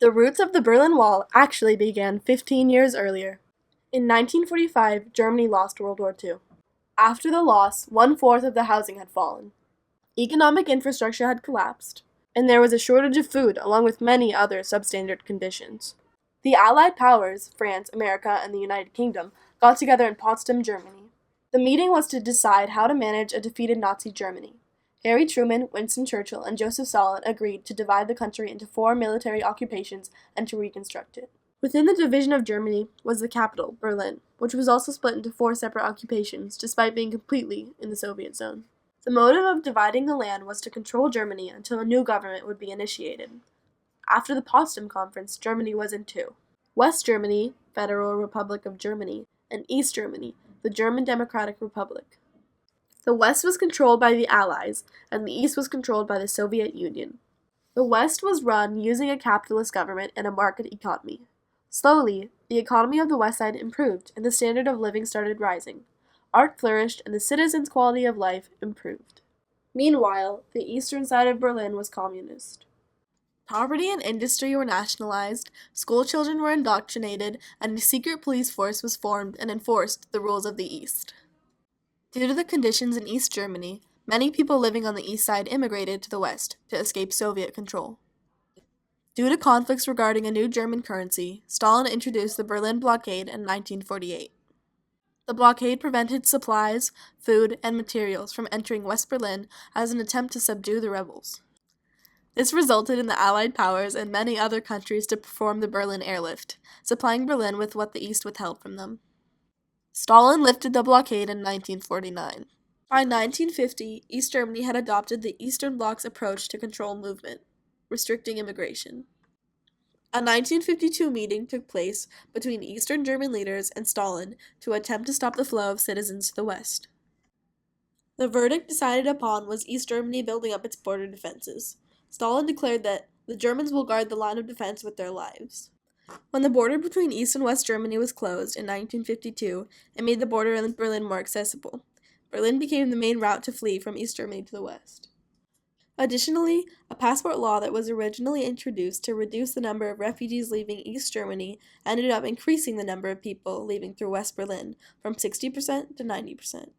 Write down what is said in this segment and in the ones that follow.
The roots of the Berlin Wall actually began 15 years earlier. In 1945, Germany lost World War II. After the loss, one-fourth of the housing had fallen. Economic infrastructure had collapsed, and there was a shortage of food along with many other substandard conditions. The Allied powers, France, America, and the United Kingdom, got together in Potsdam, Germany. The meeting was to decide how to manage a defeated Nazi Germany. Harry Truman, Winston Churchill, and Joseph Stalin agreed to divide the country into 4 military occupations and to reconstruct it. Within the division of Germany was the capital, Berlin, which was also split into 4 separate occupations, despite being completely in the Soviet zone. The motive of dividing the land was to control Germany until a new government would be initiated. After the Potsdam Conference, Germany was in 2. West Germany, Federal Republic of Germany, and East Germany, the German Democratic Republic. The West was controlled by the Allies, and the East was controlled by the Soviet Union. The West was run using a capitalist government and a market economy. Slowly, the economy of the West Side improved, and the standard of living started rising. Art flourished, and the citizens' quality of life improved. Meanwhile, the eastern side of Berlin was communist. Property and industry were nationalized, school children were indoctrinated, and a secret police force was formed and enforced the rules of the East. Due to the conditions in East Germany, many people living on the east side immigrated to the west to escape Soviet control. Due to conflicts regarding a new German currency, Stalin introduced the Berlin blockade in 1948. The blockade prevented supplies, food, and materials from entering West Berlin as an attempt to subdue the rebels. This resulted in the Allied powers and many other countries to perform the Berlin airlift, supplying Berlin with what the East withheld from them. Stalin lifted the blockade in 1949. By 1950, East Germany had adopted the Eastern Bloc's approach to control movement, restricting immigration. A 1952 meeting took place between Eastern German leaders and Stalin to attempt to stop the flow of citizens to the west. The verdict decided upon was East Germany building up its border defenses. Stalin declared that the Germans will guard the line of defense with their lives. When the border between East and West Germany was closed in 1952, it made the border in Berlin more accessible. Berlin became the main route to flee from East Germany to the west. Additionally, a passport law that was originally introduced to reduce the number of refugees leaving East Germany ended up increasing the number of people leaving through West Berlin from 60% to 90%.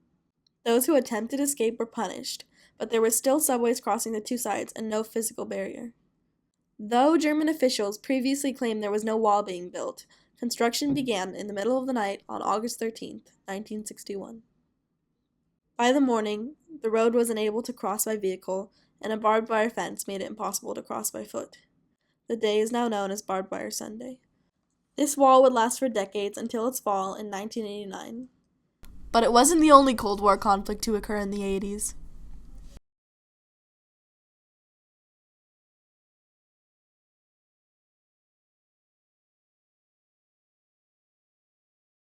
Those who attempted escape were punished, but there were still subways crossing the two sides and no physical barrier. Though German officials previously claimed there was no wall being built, construction began in the middle of the night on August 13, 1961. By the morning, the road was unable to cross by vehicle, and a barbed wire fence made it impossible to cross by foot. The day is now known as Barbed Wire Sunday. This wall would last for decades until its fall in 1989. But it wasn't the only Cold War conflict to occur in the 80s.